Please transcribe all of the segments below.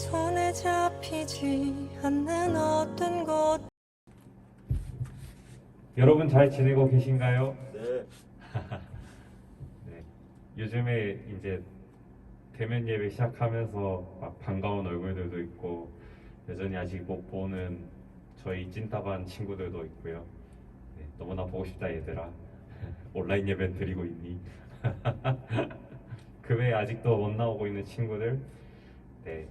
손에 잡히지 않는 어떤 것. 여러분 잘 지내고 계신가요? 네. 네. 요즘에 이제 대면 예배 시작하면서 막 반가운 얼굴들도 있고 여전히 아직 못 보는 저희 찐따반 친구들도 있고요. 네, 너무나 보고 싶다 얘들아. 온라인 예배 드리고 있니? 그 외에 아직도 못 나오고 있는 친구들, 네,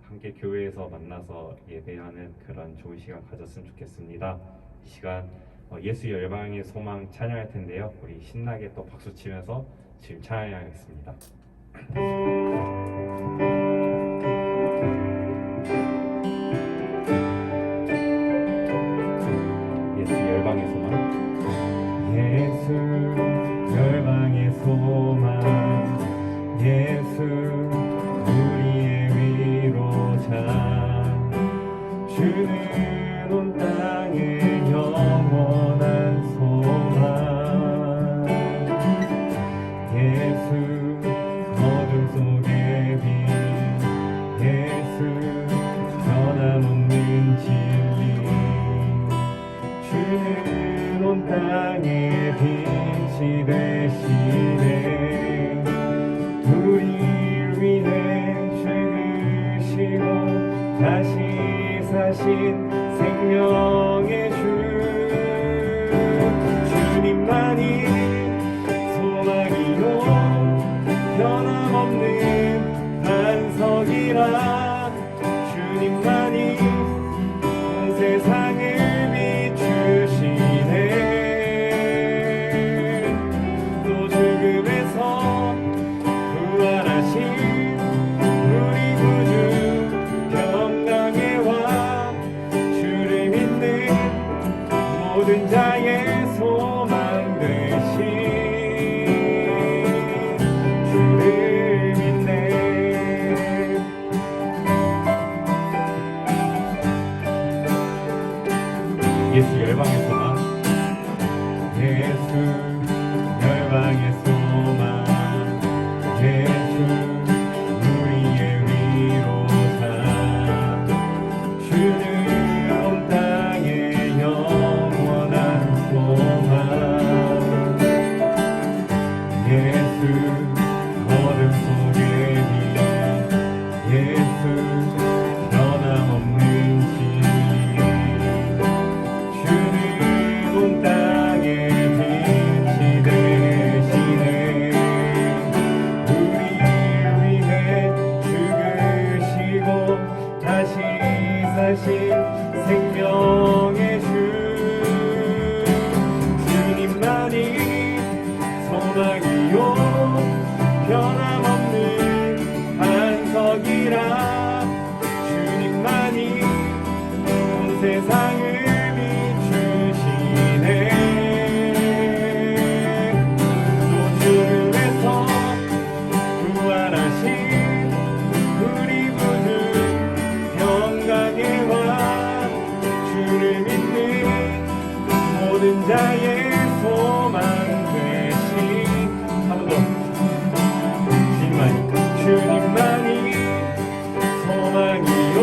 함께 교회에서 만나서 예배하는 그런 좋은 시간 가졌으면 좋겠습니다. 이 시간 예수 열방의 소망 찬양할 텐데요. 우리 신나게 또 박수 치면서 지금 찬양하겠습니다. 예수 열방의 소망. 예수 열방의 소망. 예수 우리의 위로자. 주는 온 땅의 영원한 소망. 예수 어둠 속의 빛. 예수 변함없는 진리. 주는 온 땅의 빛이 되시네. 우리를 위해 죽으시고 다시 사신 생명의 주. 주님만이 소망이요 변함없는 반석이라. 주님만이 온 세상을 비추시네. 또 죽음에서 부활하신 우리 구주 평강의 왕. 주를 믿는 모든 자의 소망 되신. 주를 믿네. 예수 열방의 소망. 예수 열방의 소망. 예수 우리의 위로자. 주는 온 땅의 영원한 소망. 예수 어둠 속의 빛. 예수 변함없는 진리. 주는 온 땅의 빛이 되시네. 우리를 위해 죽으시고 다시 사신 생명의 주. 주님만이 소망이요 변함없는 반석이라. 주님만이 온 세상을 비추시네. 또 죽음에서 부활하신 우리 구주 평강의 왕. 주를 믿는 모든 자의 소망 되신. 한 번 더. 주님만이 소망이요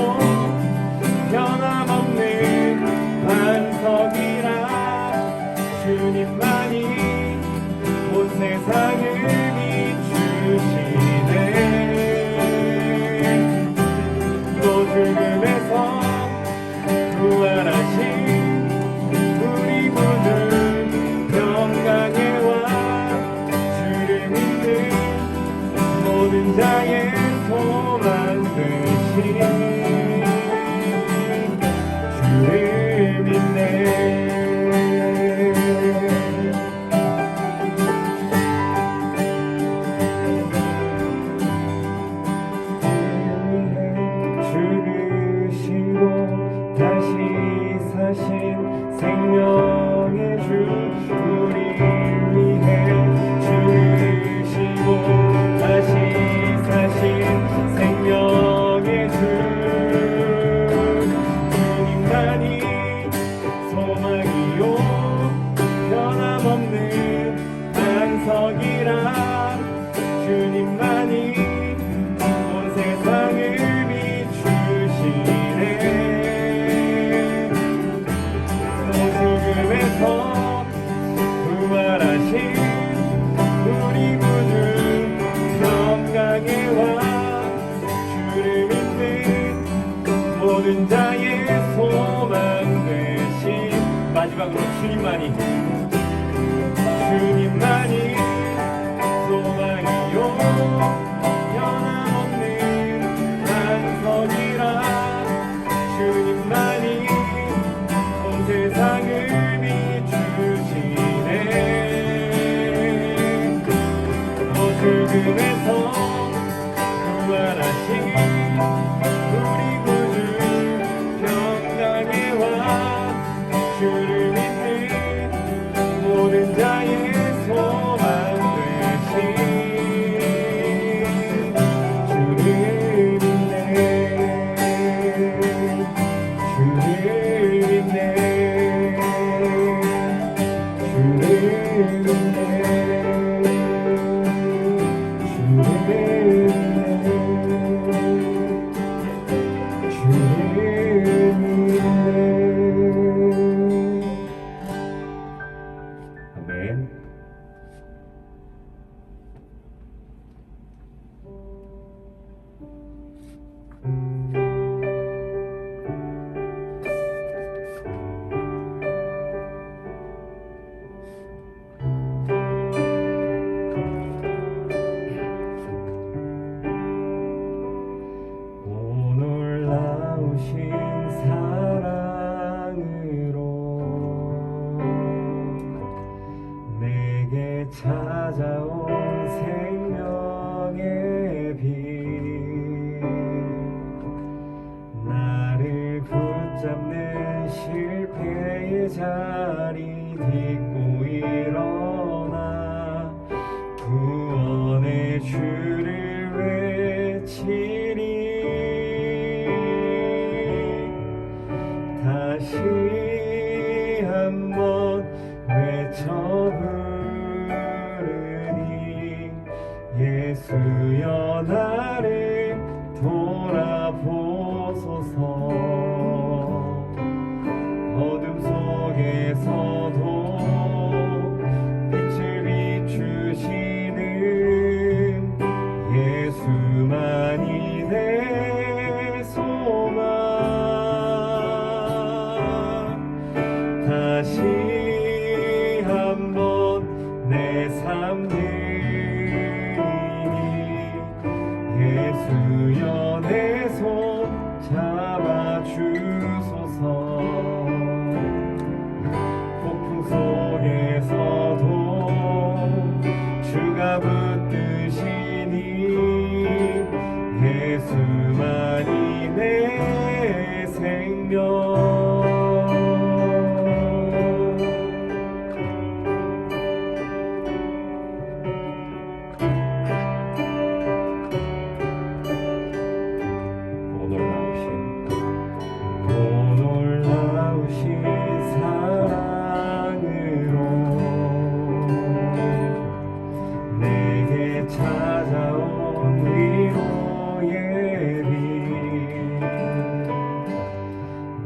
변함없는 반석이라. 주님만이 온 세상을 비추시네. 또 죽음에서 부활하신 우리 구주 평강의 왕. 주를 믿는 모든 자의 소망 되신. 주를 믿네. 죽으시고 다시 사신 생명의 주. 우리를 위해 죽으시고 다시 사신 생명의 주. 주님만이 소망이요 변함없는 반석이라. 주님만이 온 세상을 비추 와 주를 믿는 모든 자의 소망 되신 마지막으로 주님만이 소망이요 변함없는 반석이라 주님만이 온 세상을 비추시네 어두움에서 구원하신 우리 구주 평강의 왕 주를 믿는 모든 자의 소망 되신 주를 믿네 주를 믿네 주를 믿네 아멘. 오 놀라우신 사랑으로 내게 찾아온 생명의 빛 나를 붙잡는 실패의 자리 딛고 일어나 구원의 주를 외치리 다시 한번 외쳐 부르니 예수여 나를 돌아보소서 어둠 속에서도 빛을 비추시는 예수만이 내 소망 다시 한번 내 삶 드리니 예수여 내 손 잡아주소서 폭풍 속에서도 주가 붙드시니 예수만이 내 생명 찾아온 위로의 빛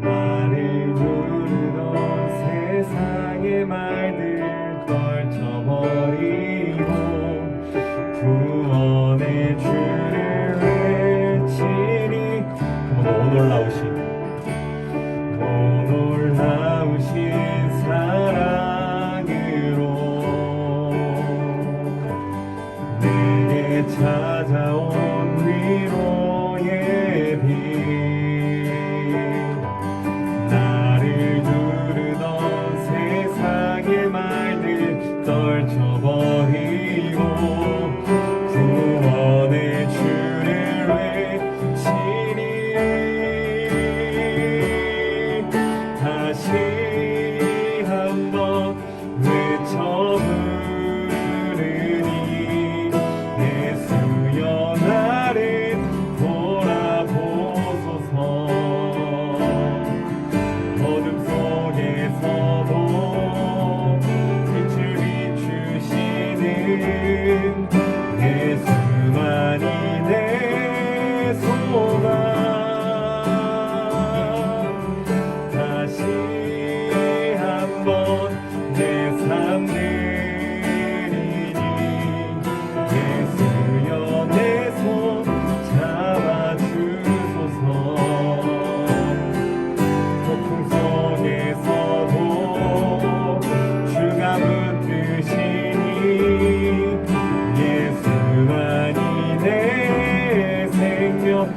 나를 부르던 세상의 말들 떨쳐버리고 구원의 주를 외치리 오 놀라우신 사랑으로 찾아온 위로의 빛 나를 두르던 세상의 말들 떨쳐버리고 구원의 주를 외치니 다시 한번 외쳐 부르니 예수여 나를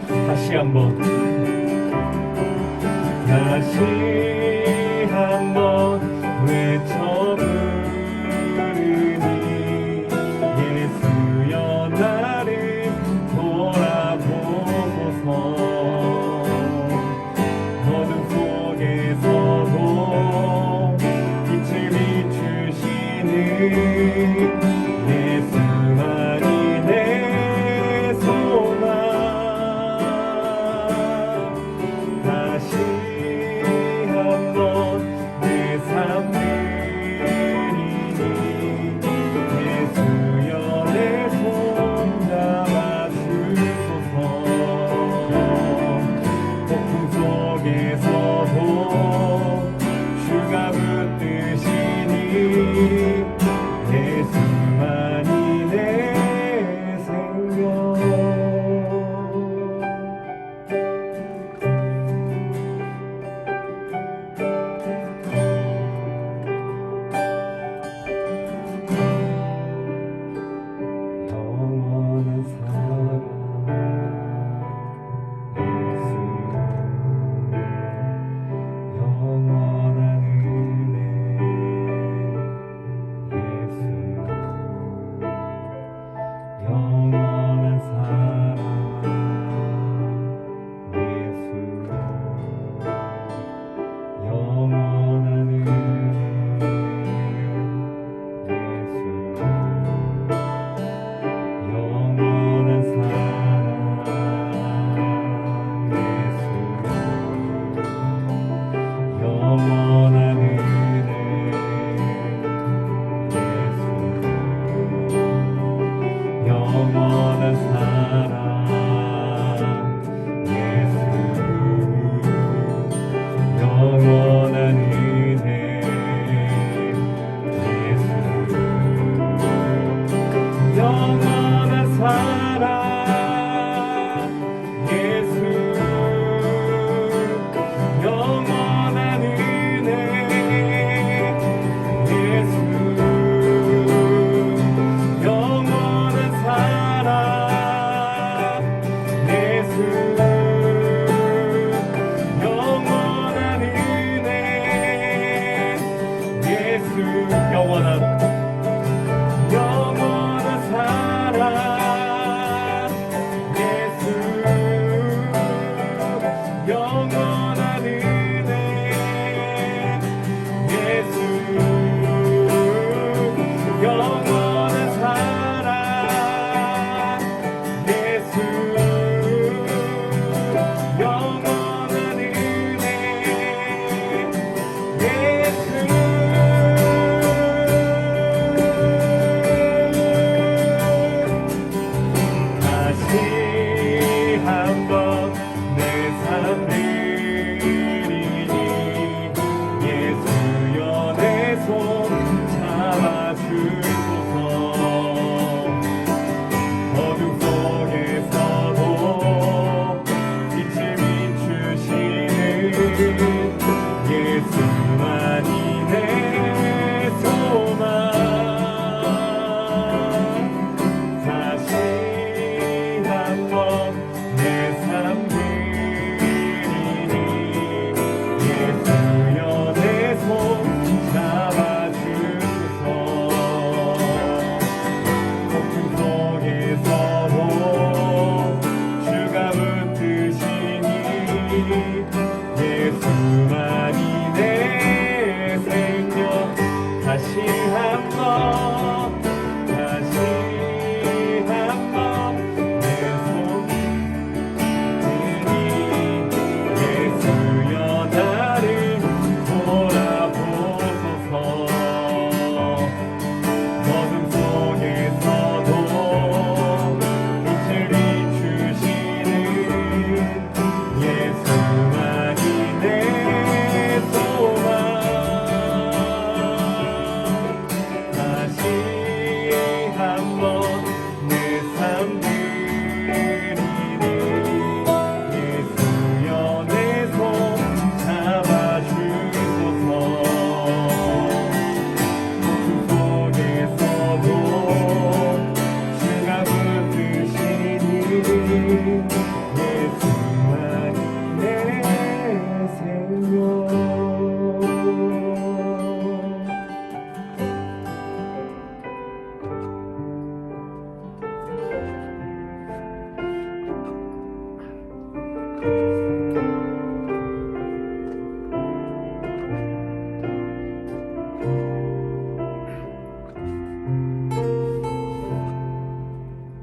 다시 한번 외쳐 부르니 예수여 나를 돌아보소서 어둠 속에서도 빛을 비추시는 예수만이 내 소망 다시 한번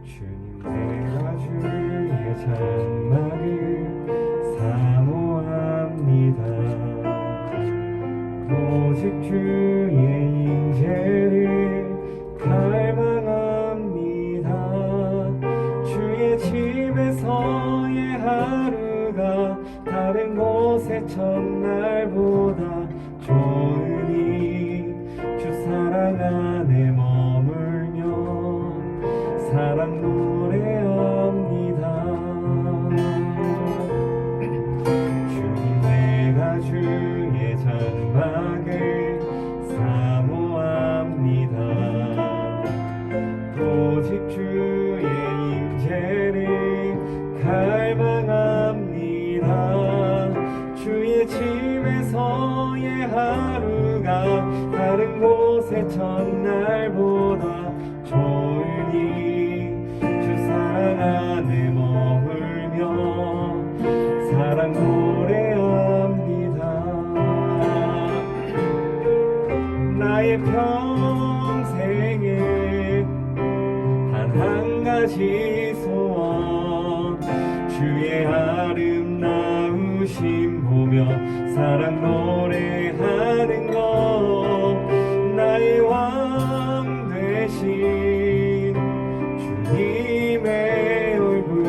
주님 내가 주의 장막을 사모합니다. 오직 주의 임재를 갈망합니다. 주의 집에서의 하루가 다른 곳의 첫날보다 좋으니 주 사랑 안에 머물며 사랑 노래합니다. 주님 내가 주의 장막을 사모합니다. 오직 주의 임재를 갈망합니다. 주의 집에서의 하루가 다른 곳의 첫날보다 좋으니 주 사랑 안에 머물며 사랑 노래합니다. 나의 평생에 단 한 가지 소원 주의 아름다우심 보며 사랑 노래하는 것 나의 왕 되신 주님의 얼굴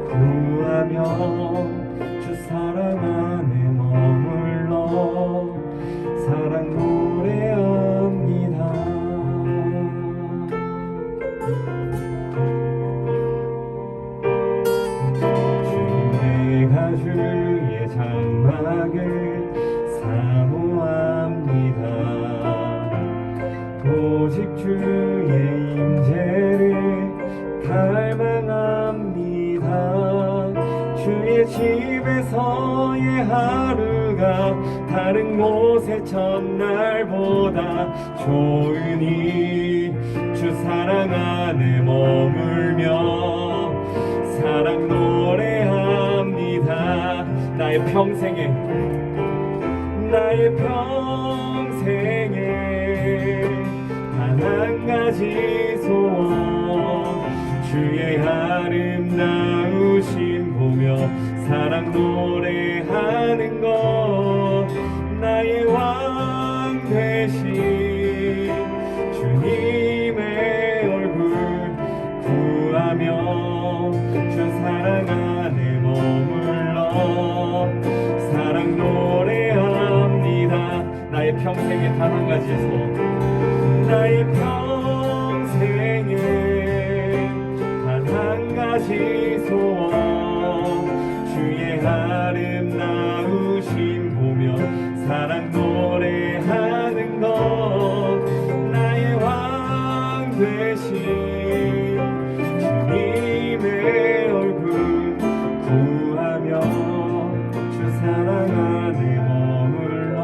구하며 주 사랑 안에 머물러 사랑 노래합니다. 주님 내가 주의 장막을 사모합니다. 오직 주의 임재를 갈망합니다. 주의 집에서의 하루가 다른 곳의 첫날보다 좋으니 주 사랑 안에 머물며 사랑 노래합니다. 나의 평생에 단 한 가지 소원 주의 아름다우심 보며 사랑 노래하는 것 나의 왕 되신 주님의 얼굴 구하며 주 사랑 안에 머물러 사랑 노래합니다. 나의 평생에 단 한 가지 소원 나의 평생에 단 한 가지 소원 주의 아름다우심 보며 사랑 노래하는 것 나의 왕 되신 주님의 얼굴 구하며 주 사랑 안에 머물러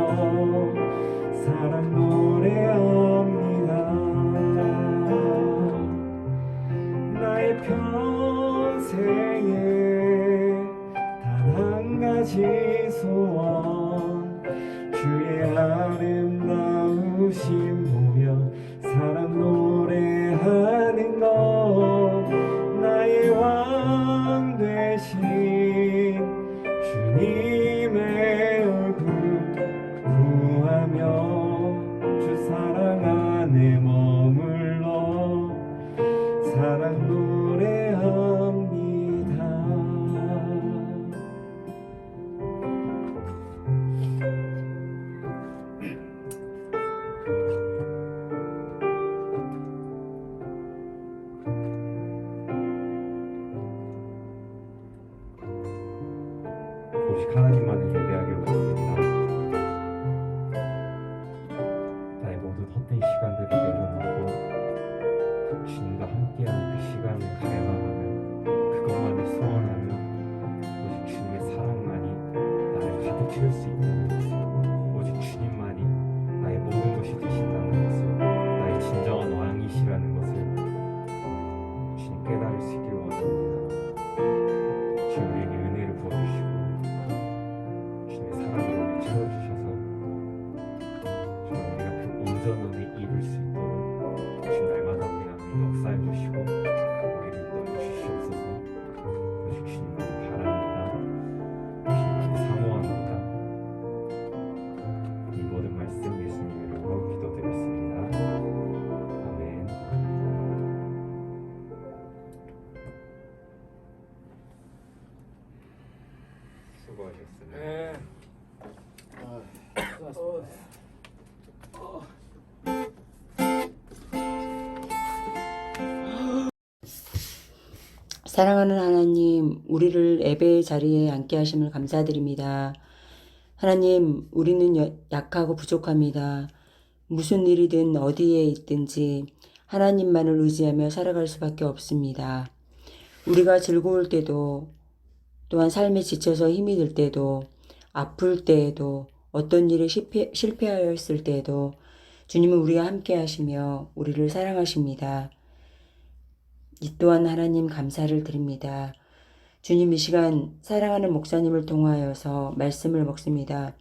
사랑 노래합니다. 나의 평생에 단 한 가지 소원 주의 아름다우심 보며 사랑 노래하는 것 나의 왕 되신 주님의 얼굴 구하며 주 사랑 안에 머물러 사랑 노래합니다. 오직 하나님만을 예배하기를 원합니다. 나의 모든 헛된 시간들을 내려놓고 주님과 함께하는 그 시간을 갈망하며 그것만을 소원하며 오직 주님의 사랑만이 나를 가득 채울 수 있다는 것을 오직 주님만이 나의 모든 것이 되신다는 것을 나의 진정한 왕이시라는 것을 주님 깨달을 수 있기를 원합니다. 주님 우리에게 은혜를 부어 수고하셨습니다. 네. 사랑하는 하나님, 우리를 예배의 자리에 앉게 하심을 감사드립니다. 하나님, 우리는 약하고 부족합니다. 무슨 일이든 어디에 있든지 하나님만을 의지하며 살아갈 수밖에 없습니다. 우리가 즐거울 때도, 또한 삶에 지쳐서 힘이 들 때도, 아플 때에도, 어떤 일에 실패하였을 때에도 주님은 우리와 함께 하시며 우리를 사랑하십니다. 이 또한 하나님 감사를 드립니다. 주님, 이 시간 사랑하는 목사님을 통하여서 말씀을 먹습니다.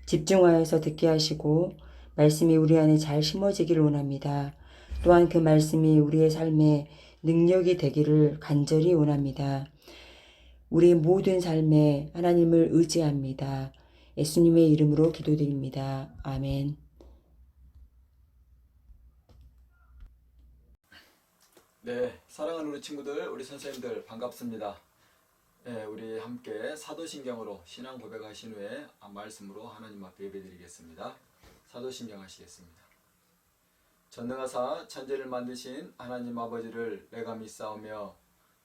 집중하여서 듣게 하시고 말씀이 우리 안에 잘 심어지기를 원합니다. 또한 그 말씀이 우리의 삶에 능력이 되기를 간절히 원합니다. 우리의 모든 삶에 하나님을 의지합니다. 예수님의 이름으로 기도드립니다. 아멘. 네, 사랑하는 우리 친구들, 우리 선생님들 반갑습니다. 네, 우리 함께 사도신경으로 신앙 고백하신 후에 말씀으로 하나님 앞에 예배드리겠습니다. 사도신경 하시겠습니다. 전능하사 천지를 만드신 하나님 아버지를 내가 믿사오며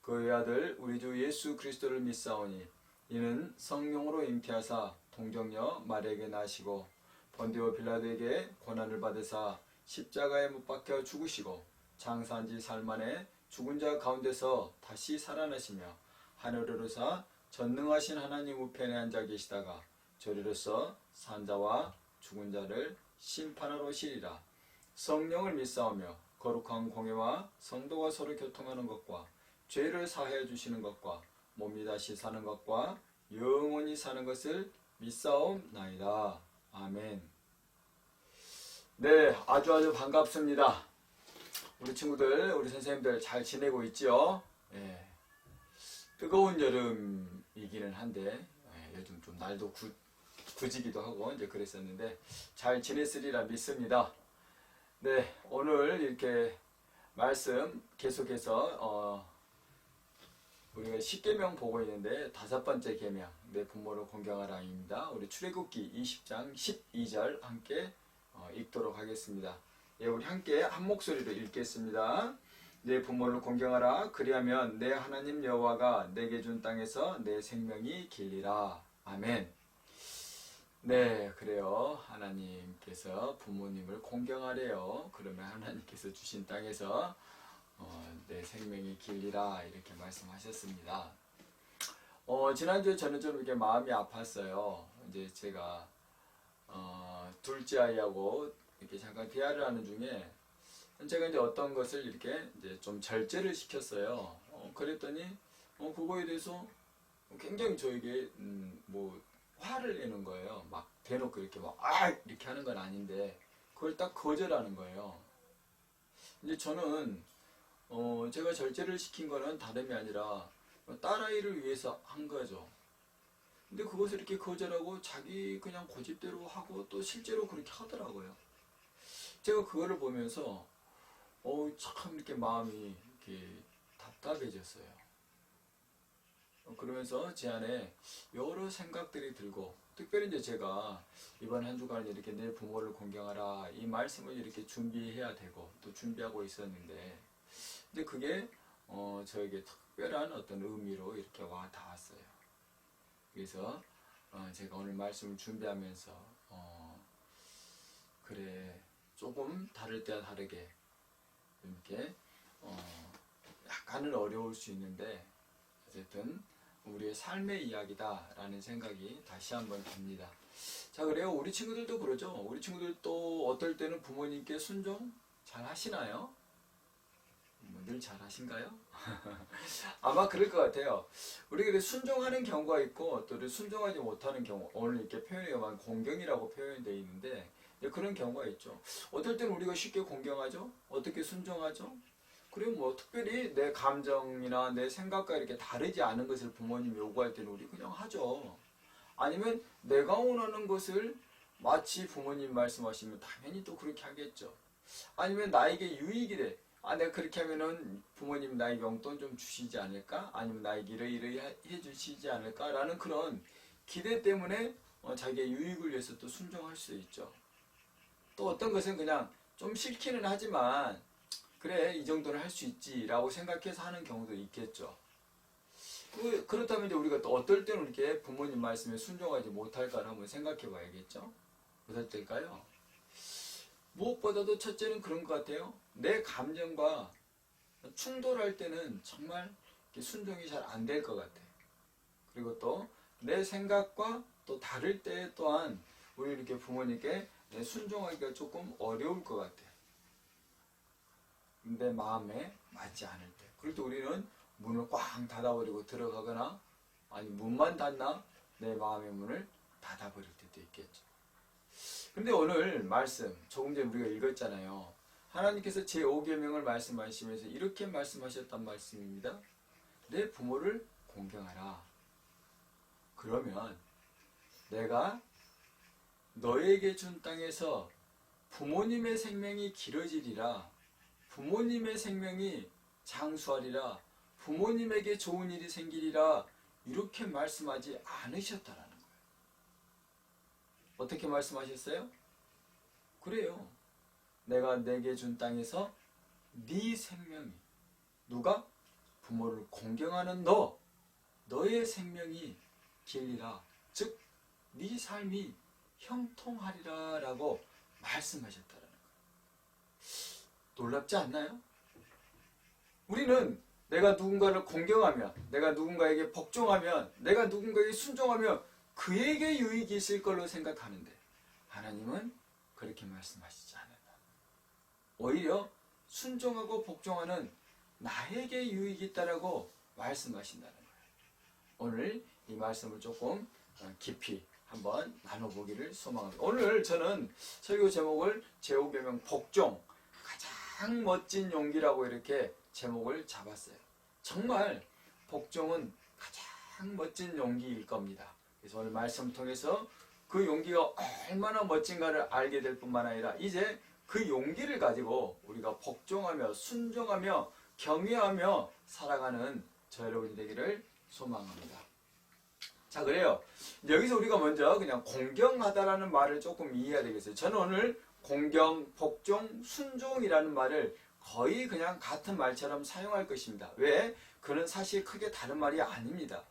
그 외아들 우리 주 예수 그리스도를 믿사오니 이는 성령으로 잉태하사 동정녀 마리아에게 나시고 본디오 빌라도에게 고난을 받으사 십자가에 못 박혀 죽으시고 장사한 지 사흘 만에 죽은 자 가운데서 다시 살아나시며 하늘을 오르사 전능하신 하나님 우편에 앉아 계시다가 저리로서 산자와 죽은 자를 심판하러 오시리라. 성령을 믿사오며 거룩한 공예와 성도가 서로 교통하는 것과 죄를 사하여 주시는 것과 몸이 다시 사는 것과 영원히 사는 것을 믿사옵나이다. 아멘. 네, 아주 반갑습니다. 우리 친구들, 우리 선생님들 잘 지내고 있지요? 예. 뜨거운 여름이기는 한데 요즘 좀 날도 굳이기도 하고 이제 그랬었는데 잘 지냈으리라 믿습니다. 네, 오늘 이렇게 말씀 계속해서 우리가 10계명 보고 있는데 5번째 계명 내 부모를 공경하라입니다. 우리 출애굽기 20장 12절 함께 읽도록 하겠습니다. 예, 우리 함께 한 목소리로 읽겠습니다. 내 부모를 공경하라. 그리하면 내 하나님 여호와가 내게 준 땅에서 내 생명이 길리라. 아멘. 네, 그래요. 하나님께서 부모님을 공경하래요. 그러면 하나님께서 주신 땅에서 내 생명이 길리라 이렇게 말씀하셨습니다. 지난주에 저는 좀 이렇게 마음이 아팠어요. 이제 제가 둘째 아이하고 이렇게 잠깐 대화를 하는 중에 제가 이제 어떤 것을 이렇게 이제 좀 절제를 시켰어요. 그랬더니 그거에 대해서 굉장히 저에게 뭐 화를 내는 거예요. 막 대놓고 이렇게 막 이렇게 하는 건 아닌데 그걸 딱 거절하는 거예요. 이제 저는 제가 절제를 시킨 거는 다름이 아니라 딸아이를 위해서 한 거죠. 근데 그것을 이렇게 거절하고 자기 그냥 고집대로 하고 또 실제로 그렇게 하더라고요. 제가 그거를 보면서 참 이렇게 마음이 이렇게 답답해졌어요. 그러면서 제 안에 여러 생각들이 들고 특별히 이제 제가 이번 한 주간 이렇게 내 부모를 공경하라 이 말씀을 이렇게 준비해야 되고 또 준비하고 있었는데 근데 그게 저에게 특별한 어떤 의미로 이렇게 와 닿았어요. 그래서 제가 오늘 말씀을 준비하면서 그래 조금 다를 때와 다르게 이렇게 약간은 어려울 수 있는데 어쨌든 우리의 삶의 이야기다라는 생각이 다시 한번 듭니다. 자, 그래요. 우리 친구들도 그러죠. 우리 친구들도 어떨 때는 부모님께 순종 잘 하시나요? 늘 잘 하신가요? 아마 그럴 것 같아요. 우리 그래 순종하는 경우가 있고 또 순종하지 못하는 경우 오늘 이렇게 표현해만 공경이라고 표현되어 있는데 그런 경우가 있죠. 어떨 때는 우리가 쉽게 공경하죠. 어떻게 순종하죠. 그리고 뭐 특별히 내 감정이나 내 생각과 이렇게 다르지 않은 것을 부모님이 요구할 때는 우리 그냥 하죠. 아니면 내가 원하는 것을 마치 부모님 말씀하시면 당연히 또 그렇게 하겠죠. 아니면 나에게 유익이 돼. 내가 그렇게 하면은 부모님 나에게 용돈 좀 주시지 않을까? 아니면 나에게 이러이러 해 주시지 않을까? 라는 그런 기대 때문에 자기의 유익을 위해서 또 순종할 수 있죠. 또 어떤 것은 그냥 좀 싫기는 하지만 그래 이 정도는 할 수 있지라고 생각해서 하는 경우도 있겠죠. 그렇다면 이제 우리가 또 어떨 때는 이렇게 부모님 말씀에 순종하지 못할까를 한번 생각해 봐야겠죠. 어떨 때일까요? 무엇보다도 첫째는 그런 것 같아요. 내 감정과 충돌할 때는 정말 순종이 잘 안 될 것 같아. 그리고 또 내 생각과 또 다를 때 또한 우리 이렇게 부모님께 순종하기가 조금 어려울 것 같아. 내 마음에 맞지 않을 때. 그럴 때 우리는 문을 꽉 닫아버리고 들어가거나 아니 문만 닫나 내 마음의 문을 닫아버릴 때도 있겠죠. 근데 오늘 말씀 조금 전에 우리가 읽었잖아요. 하나님께서 제5계명을 말씀하시면서 이렇게 말씀하셨단 말씀입니다. 내 부모를 공경하라. 그러면 내가 너에게 준 땅에서 부모님의 생명이 길어지리라. 부모님의 생명이 장수하리라. 부모님에게 좋은 일이 생기리라. 이렇게 말씀하지 않으셨다라는 거예요. 어떻게 말씀하셨어요? 그래요. 내가 내게 준 땅에서 네 생명이 누가? 부모를 공경하는 너의 생명이 길리라. 즉 네 삶이 형통하리라 라고 말씀하셨다라는 거예요. 놀랍지 않나요? 우리는 내가 누군가를 공경하면, 내가 누군가에게 복종하면, 내가 누군가에게 순종하면 그에게 유익이 있을 걸로 생각하는데 하나님은 그렇게 말씀하시지 않는다. 오히려 순종하고 복종하는 나에게 유익이 있다라고 말씀하신다는 거예요. 오늘 이 말씀을 조금 깊이 한번 나눠보기를 소망합니다. 오늘 저는 설교 제목을 제5계명 복종, 가장 멋진 용기라고 이렇게 제목을 잡았어요. 정말 복종은 가장 멋진 용기일 겁니다. 그래서 오늘 말씀 통해서 그 용기가 얼마나 멋진가를 알게 될 뿐만 아니라 이제 그 용기를 가지고 우리가 복종하며 순종하며 경외하며 살아가는 저 여러분이 되기를 소망합니다. 자, 그래요. 여기서 우리가 먼저 그냥 공경하다라는 말을 조금 이해해야 되겠어요. 저는 오늘 공경, 복종, 순종이라는 말을 거의 그냥 같은 말처럼 사용할 것입니다. 왜? 그는 사실 크게 다른 말이 아닙니다.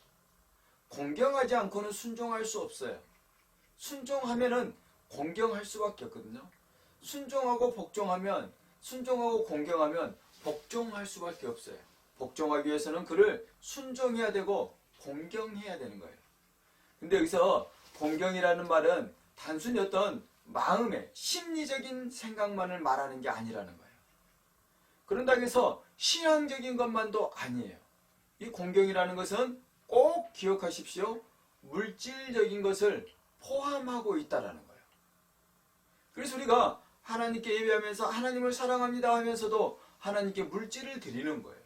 공경하지 않고는 순종할 수 없어요. 순종하면은 공경할 수밖에 없거든요. 순종하고 복종하면, 순종하고 공경하면 복종할 수밖에 없어요. 복종하기 위해서는 그를 순종해야 되고 공경해야 되는 거예요. 근데 여기서 공경이라는 말은 단순히 어떤 마음의 심리적인 생각만을 말하는 게 아니라는 거예요. 그런다고 해서 신앙적인 것만도 아니에요. 이 공경이라는 것은 꼭 기억하십시오. 물질적인 것을 포함하고 있다라는 거예요. 그래서 우리가 하나님께 예배하면서 하나님을 사랑합니다 하면서도 하나님께 물질을 드리는 거예요.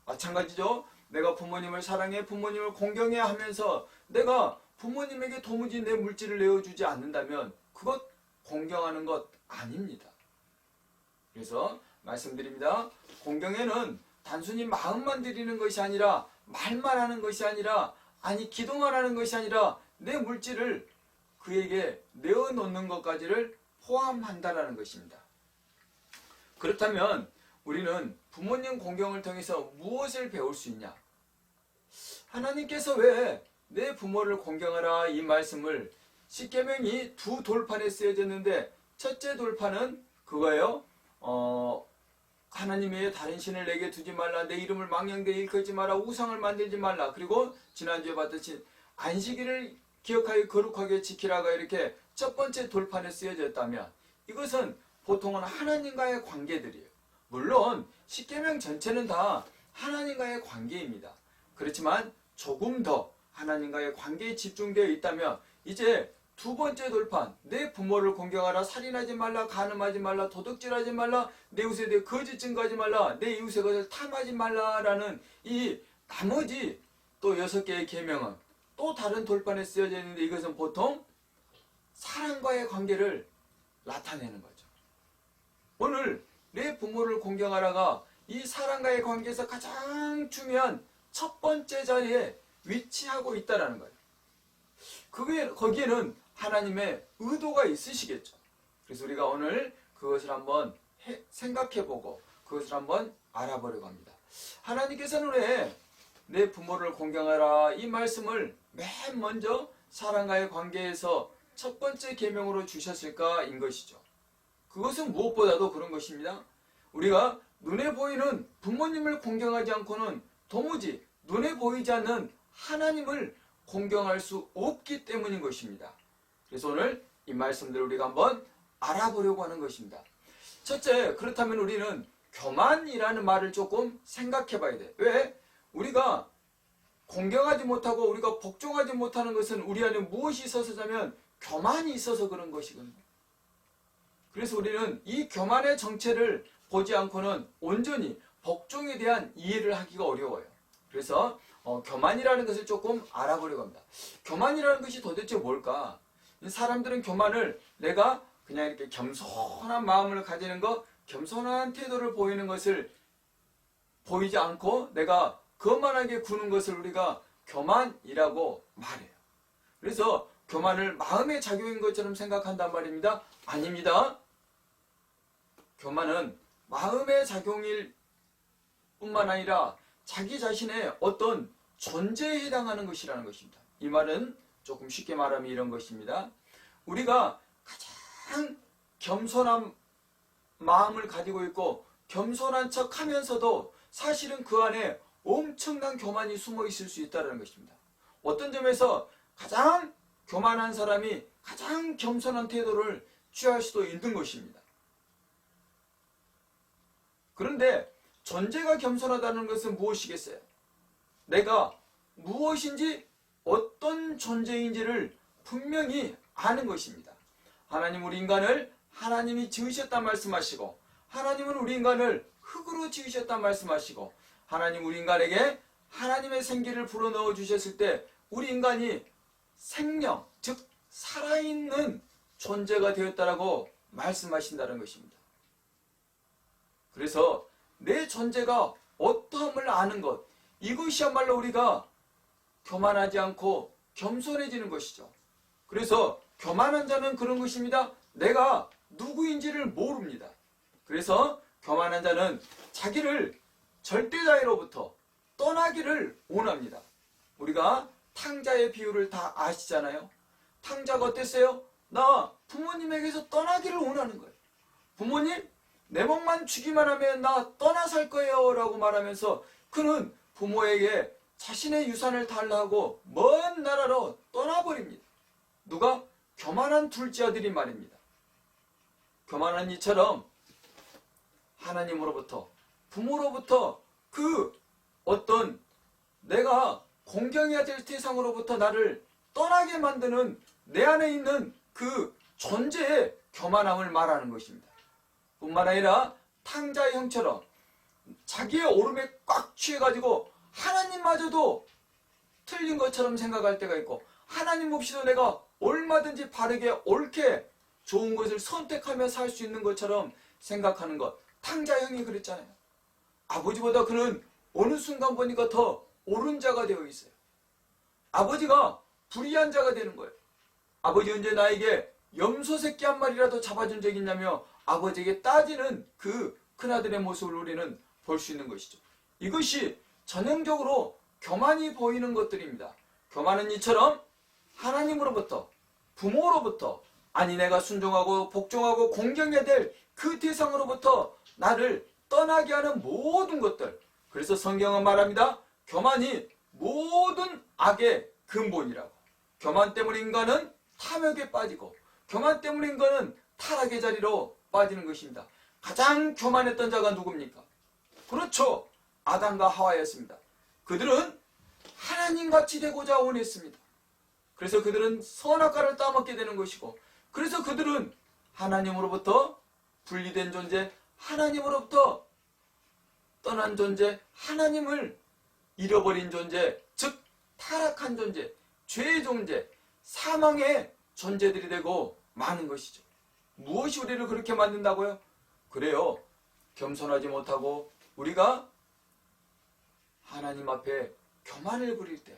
마찬가지죠. 내가 부모님을 사랑해 부모님을 공경해 하면서 내가 부모님에게 도무지 내 물질을 내어주지 않는다면 그것 공경하는 것 아닙니다. 그래서 말씀드립니다. 공경에는 단순히 마음만 드리는 것이 아니라 말만 하는 것이 아니라 아니 기도만 하는 것이 아니라 내 물질을 그에게 내어놓는 것까지를 포함한다라는 것입니다. 그렇다면 우리는 부모님 공경을 통해서 무엇을 배울 수 있냐? 하나님께서 왜 내 부모를 공경하라 이 말씀을 십계명이 두 돌판에 쓰여졌는데 첫째 돌판은 그거예요. 하나님 외에 다른 신을 내게 두지 말라. 내 이름을 망령되이 일컫지 마라. 우상을 만들지 말라. 그리고 지난주에 봤듯이 안식일을 기억하여 거룩하게 지키라가 이렇게 첫 번째 돌판에 쓰여졌다면 이것은 보통은 하나님과의 관계들이에요. 물론 십계명 전체는 다 하나님과의 관계입니다. 그렇지만 조금 더 하나님과의 관계에 집중되어 있다면 이제 두 번째 돌판, 내 부모를 공경하라, 살인하지 말라, 간음하지 말라, 도둑질하지 말라, 내 이웃에 대해 거짓 증거하지 말라, 내 이웃의 것을 탐하지 말라라는 이 나머지 또 6개의 계명은 또 다른 돌판에 쓰여져 있는데 이것은 보통 사랑과의 관계를 나타내는 거죠. 오늘 내 부모를 공경하라가 이 사랑과의 관계에서 가장 중요한 첫 번째 자리에 위치하고 있다는 거예요. 거기에는 하나님의 의도가 있으시겠죠. 그래서 우리가 오늘 그것을 한번 생각해보고 그것을 한번 알아보려고 합니다. 하나님께서는 왜 내 부모를 공경하라 이 말씀을 맨 먼저 사람과의 관계에서 첫 번째 계명으로 주셨을까인 것이죠. 그것은 무엇보다도 그런 것입니다. 우리가 눈에 보이는 부모님을 공경하지 않고는 도무지 눈에 보이지 않는 하나님을 공경할 수 없기 때문인 것입니다. 그래서 오늘 이 말씀들을 우리가 한번 알아보려고 하는 것입니다. 첫째, 그렇다면 우리는 교만이라는 말을 조금 생각해 봐야 돼. 왜? 우리가 공경하지 못하고 우리가 복종하지 못하는 것은 우리 안에 무엇이 있어서냐면 교만이 있어서 그런 것이거든요. 그래서 우리는 이 교만의 정체를 보지 않고는 온전히 복종에 대한 이해를 하기가 어려워요. 그래서 교만이라는 것을 조금 알아보려고 합니다. 교만이라는 것이 도대체 뭘까? 사람들은 교만을 내가 그냥 이렇게 겸손한 마음을 가지는 것, 겸손한 태도를 보이는 것을 보이지 않고 내가 거만하게 구는 것을 우리가 교만이라고 말해요. 그래서 교만을 마음의 작용인 것처럼 생각한단 말입니다. 아닙니다. 교만은 마음의 작용일 뿐만 아니라 자기 자신의 어떤 존재에 해당하는 것이라는 것입니다. 이 말은 조금 쉽게 말하면 이런 것입니다. 우리가 가장 겸손한 마음을 가지고 있고 겸손한 척 하면서도 사실은 그 안에 엄청난 교만이 숨어 있을 수 있다는 것입니다. 어떤 점에서 가장 교만한 사람이 가장 겸손한 태도를 취할 수도 있는 것입니다. 그런데 존재가 겸손하다는 것은 무엇이겠어요? 내가 무엇인지 어떤 존재인지를 분명히 아는 것입니다. 하나님 우리 인간을 하나님이 지으셨다 말씀하시고 하나님은 우리 인간을 흙으로 지으셨다 말씀하시고 하나님 우리 인간에게 하나님의 생기를 불어넣어 주셨을 때 우리 인간이 생명, 즉 살아있는 존재가 되었다라고 말씀하신다는 것입니다. 그래서 내 존재가 어떠함을 아는 것, 이것이야말로 우리가 교만하지 않고 겸손해지는 것이죠. 그래서 교만한 자는 그런 것입니다. 내가 누구인지를 모릅니다. 그래서 교만한 자는 자기를 절대자애로부터 떠나기를 원합니다. 우리가 탕자의 비유를 다 아시잖아요. 탕자가 어땠어요? 나 부모님에게서 떠나기를 원하는 거예요. 부모님, 내 몫만 주기만 하면 나 떠나 살 거예요 라고 말하면서 그는 부모에게 자신의 유산을 달라고 먼 나라로 떠나버립니다. 누가? 교만한 둘째 아들이 말입니다. 교만한 이처럼 하나님으로부터 부모로부터 그 어떤 내가 공경해야 될 대상으로부터 나를 떠나게 만드는 내 안에 있는 그 존재의 교만함을 말하는 것입니다. 뿐만 아니라 탕자의 형처럼 자기의 오름에 꽉 취해가지고 하나님마저도 틀린 것처럼 생각할 때가 있고 하나님 없이도 내가 얼마든지 바르게 옳게 좋은 것을 선택하며 살 수 있는 것처럼 생각하는 것. 탕자 형이 그랬잖아요. 아버지보다 그는 어느 순간 보니까 더 옳은 자가 되어 있어요. 아버지가 불의한 자가 되는 거예요. 아버지 언제 나에게 염소 새끼 한 마리라도 잡아준 적이 있냐며 아버지에게 따지는 그 큰아들의 모습을 우리는 볼 수 있는 것이죠. 이것이 전형적으로 교만이 보이는 것들입니다. 교만은 이처럼 하나님으로부터 부모로부터 아니 내가 순종하고 복종하고 공경해야 될 그 대상으로부터 나를 떠나게 하는 모든 것들. 그래서 성경은 말합니다. 교만이 모든 악의 근본이라고. 교만 때문에 인간은 탐욕에 빠지고 교만 때문에 인간은 타락의 자리로 빠지는 것입니다. 가장 교만했던 자가 누굽니까? 그렇죠. 아담과 하와였습니다. 그들은 하나님같이 되고자 원했습니다. 그래서 그들은 선악과를 따먹게 되는 것이고 그래서 그들은 하나님으로부터 분리된 존재, 하나님으로부터 떠난 존재, 하나님을 잃어버린 존재, 즉 타락한 존재, 죄의 존재, 사망의 존재들이 되고 마는 것이죠. 무엇이 우리를 그렇게 만든다고요? 그래요. 겸손하지 못하고 우리가 하나님 앞에 교만을 부릴 때,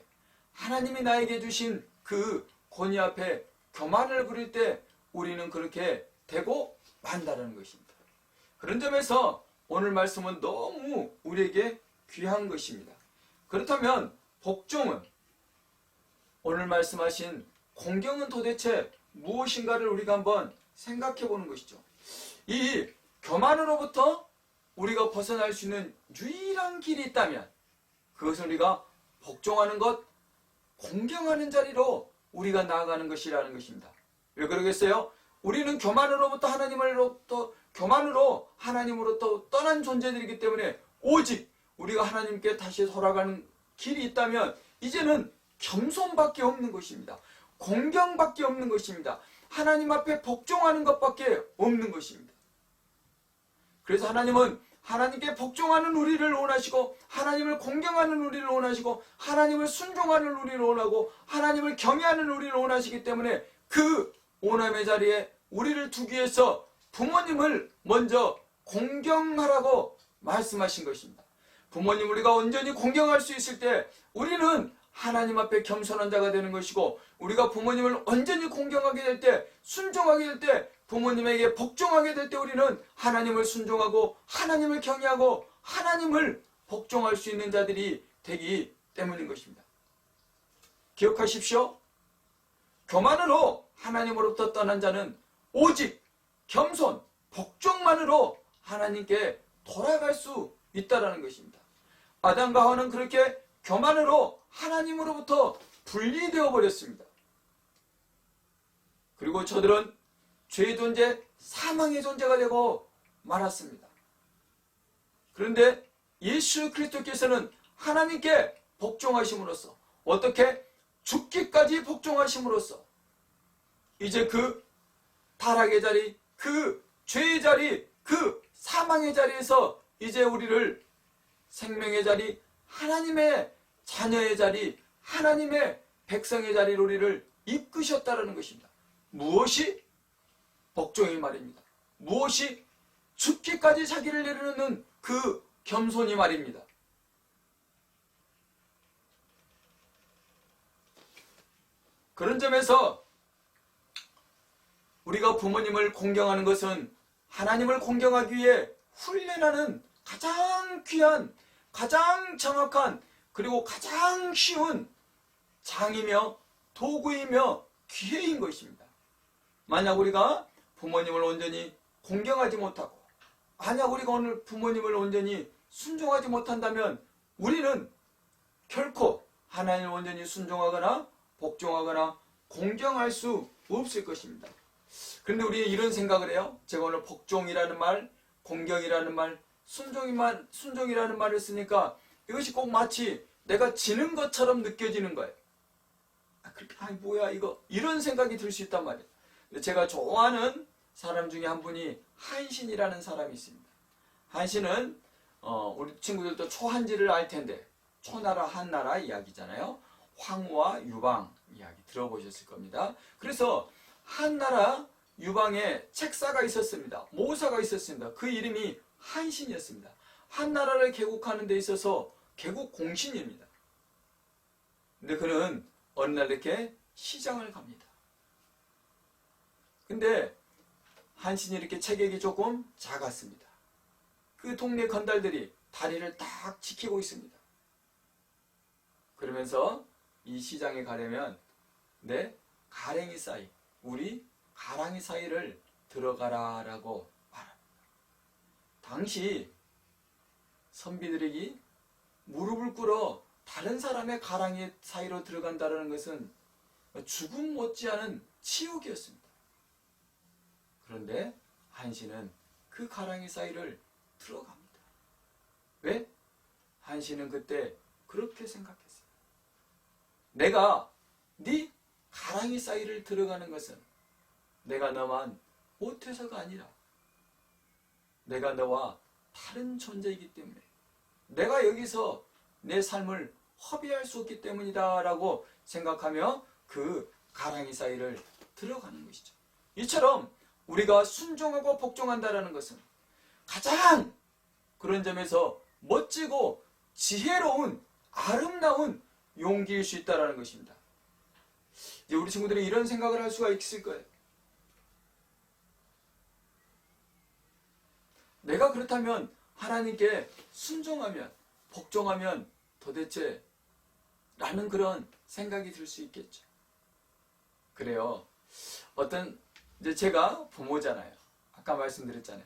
하나님이 나에게 주신 그 권위 앞에 교만을 부릴 때 우리는 그렇게 되고 만다는 것입니다. 그런 점에서 오늘 말씀은 너무 우리에게 귀한 것입니다. 그렇다면 복종은, 오늘 말씀하신 공경은 도대체 무엇인가를 우리가 한번 생각해 보는 것이죠. 이 교만으로부터 우리가 벗어날 수 있는 유일한 길이 있다면 그것은 우리가 복종하는 것, 공경하는 자리로 우리가 나아가는 것이라는 것입니다. 왜 그러겠어요? 우리는 교만으로부터 하나님으로부터 떠난 존재들이기 때문에 오직 우리가 하나님께 다시 돌아가는 길이 있다면 이제는 겸손밖에 없는 것입니다. 공경밖에 없는 것입니다. 하나님 앞에 복종하는 것밖에 없는 것입니다. 그래서 하나님은 하나님께 복종하는 우리를 원하시고, 하나님을 공경하는 우리를 원하시고, 하나님을 순종하는 우리를 원하고, 하나님을 경외하는 우리를 원하시기 때문에 그 오남의 자리에 우리를 두기 위해서 부모님을 먼저 공경하라고 말씀하신 것입니다. 부모님 우리가 온전히 공경할 수 있을 때 우리는 하나님 앞에 겸손한 자가 되는 것이고, 우리가 부모님을 온전히 공경하게 될 때, 순종하게 될 때, 부모님에게 복종하게 될 때 우리는 하나님을 순종하고 하나님을 경외하고 하나님을 복종할 수 있는 자들이 되기 때문인 것입니다. 기억하십시오. 교만으로 하나님으로부터 떠난 자는 오직 겸손, 복종만으로 하나님께 돌아갈 수 있다는 것입니다. 아담과 하와는 그렇게 교만으로 하나님으로부터 분리되어 버렸습니다. 그리고 저들은 죄의 존재, 사망의 존재가 되고 말았습니다. 그런데 예수 그리스도께서는 하나님께 복종하심으로써, 어떻게? 죽기까지 복종하심으로써 이제 그 타락의 자리, 그 죄의 자리, 그 사망의 자리에서 이제 우리를 생명의 자리, 하나님의 자녀의 자리, 하나님의 백성의 자리로 우리를 이끄셨다는 것입니다. 무엇이? 복종이 말입니다. 무엇이? 죽기까지 자기를 내려놓는 그 겸손이 말입니다. 그런 점에서 우리가 부모님을 공경하는 것은 하나님을 공경하기 위해 훈련하는 가장 귀한, 가장 정확한, 그리고 가장 쉬운 장이며 도구이며 기회인 것입니다. 만약 우리가 부모님을 온전히 공경하지 못하고, 만약 우리가 오늘 부모님을 온전히 순종하지 못한다면 우리는 결코 하나님을 온전히 순종하거나 복종하거나 공경할 수 없을 것입니다. 그런데 우리는 이런 생각을 해요. 제가 오늘 복종이라는 말, 공경이라는 말, 순종이라는 말을 쓰니까 이것이 꼭 마치 내가 지는 것처럼 느껴지는 거예요. 뭐야 이거, 이런 생각이 들 수 있단 말이에요. 제가 좋아하는 사람 중에 한 분이 한신이라는 사람이 있습니다. 한신은 우리 친구들도 초한지를 알 텐데, 초나라 한나라 이야기잖아요. 황후와 유방 이야기 들어보셨을 겁니다. 그래서 한나라 유방에 책사가 있었습니다. 모사가 있었습니다. 그 이름이 한신이었습니다. 한나라를 개국하는 데 있어서 개국 공신입니다. 근데 그는 어느 날 이렇게 시장을 갑니다. 근데 한신이 이렇게 체격이 조금 작았습니다. 그 동네 건달들이 다리를 딱 지키고 있습니다. 그러면서 이 시장에 가려면 내 가랭이 사이, 우리 가랑이 사이를 들어가라 라고 말합니다. 당시 선비들에게 무릎을 꿇어 다른 사람의 가랑이 사이로 들어간다는 것은 죽음 못지않은 치욕이었습니다. 그런데 한신은 그 가랑이 사이를 들어갑니다. 왜? 한신은 그때 그렇게 생각했어요. 내가 네 가랑이 사이를 들어가는 것은 내가 너만 못해서가 아니라 내가 너와 다른 존재이기 때문에, 내가 여기서 내 삶을 허비할 수 없기 때문이다 라고 생각하며 그 가랑이 사이를 들어가는 것이죠. 이처럼 우리가 순종하고 복종한다는 것은 가장 그런 점에서 멋지고 지혜로운, 아름다운 용기일 수 있다는 것입니다. 이제 우리 친구들이 이런 생각을 할 수가 있을 거예요. 내가 그렇다면 하나님께 순종하면, 복종하면 도대체 라는 그런 생각이 들 수 있겠죠. 그래요. 이제 제가 부모잖아요. 아까 말씀드렸잖아요.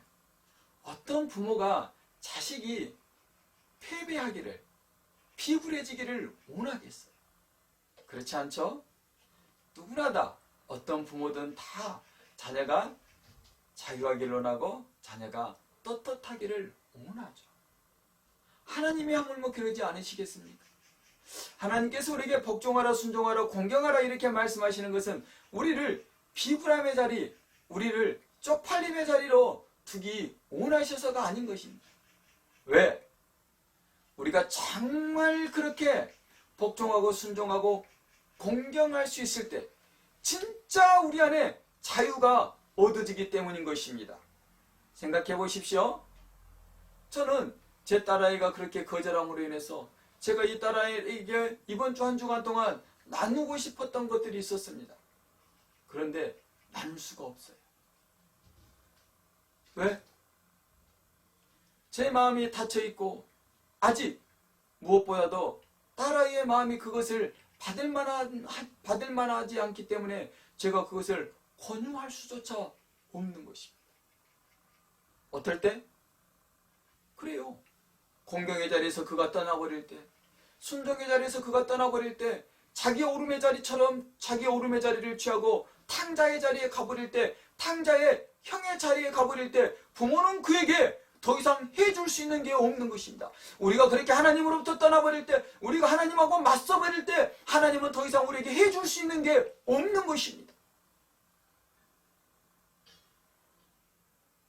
어떤 부모가 자식이 패배하기를, 피굴해지기를 원하겠어요. 그렇지 않죠? 누구나 다, 어떤 부모든 다 자녀가 자유하기를 원하고 자녀가 떳떳하기를 원하죠. 하나님이 하물며 그러지 않으시겠습니까? 하나님께서 우리에게 복종하라, 순종하라, 공경하라 이렇게 말씀하시는 것은 우리를 비굴함의 자리, 우리를 쪽팔림의 자리로 두기 원하셔서가 아닌 것입니다. 왜? 우리가 정말 그렇게 복종하고 순종하고 공경할 수 있을 때 진짜 우리 안에 자유가 얻어지기 때문인 것입니다. 생각해 보십시오. 저는 제 딸아이가 그렇게 거절함으로 인해서 제가 이 딸아이에게 이번 주 한 주간 동안 나누고 싶었던 것들이 있었습니다. 그런데 나눌 수가 없어요. 왜? 제 마음이 닫혀있고 아직 무엇보다도 딸아이의 마음이 그것을 받을 만하지 않기 때문에 제가 그것을 권유할 수조차 없는 것입니다. 어떨 때? 그래요. 공경의 자리에서 그가 떠나버릴 때, 순종의 자리에서 그가 떠나버릴 때, 자기 오름의 자리처럼 자기 오름의 자리를 취하고 탕자의 자리에 가버릴 때, 탕자의 형의 자리에 가버릴 때 부모는 그에게 더 이상 해줄 수 있는 게 없는 것입니다. 우리가 그렇게 하나님으로부터 떠나버릴 때, 우리가 하나님하고 맞서버릴 때 하나님은 더 이상 우리에게 해줄 수 있는 게 없는 것입니다.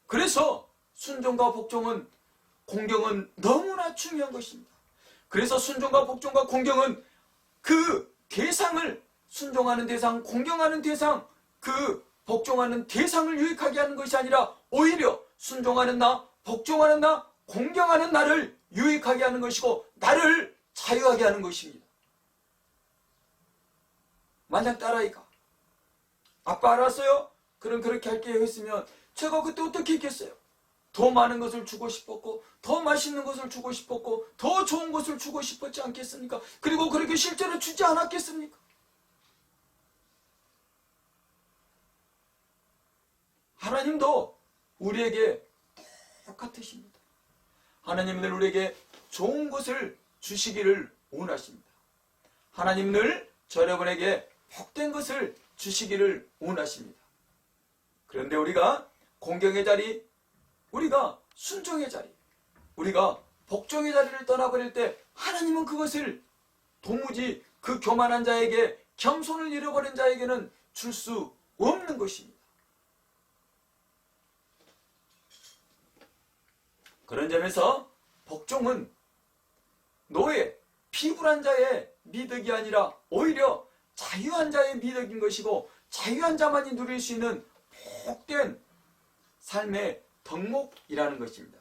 그래서 순종과 복종은, 공경은 너무나 중요한 것입니다. 그래서 순종과 복종과 공경은 그 대상을, 순종하는 대상, 공경하는 대상, 그 복종하는 대상을 유익하게 하는 것이 아니라 오히려 순종하는 나, 복종하는 나, 공경하는 나를 유익하게 하는 것이고 나를 자유하게 하는 것입니다. 만약 딸아이가 아빠 알았어요? 그럼 그렇게 할게요 했으면 제가 그때 어떻게 했겠어요? 더 많은 것을 주고 싶었고, 더 맛있는 것을 주고 싶었고, 더 좋은 것을 주고 싶었지 않겠습니까? 그리고 그렇게 실제로 주지 않았겠습니까? 하나님도 우리에게 똑같으십니다. 하나님은 늘 우리에게 좋은 것을 주시기를 원하십니다. 하나님은 늘 여러분에게 복된 것을 주시기를 원하십니다. 그런데 우리가 공경의 자리, 우리가 순종의 자리, 우리가 복종의 자리를 떠나버릴 때 하나님은 그것을 도무지 그 교만한 자에게, 겸손을 잃어버린 자에게는 줄 수 없는 것입니다. 그런 점에서 복종은 노예, 피굴한 자의 미덕이 아니라 오히려 자유한 자의 미덕인 것이고, 자유한 자만이 누릴 수 있는 복된 삶의 덕목이라는 것입니다.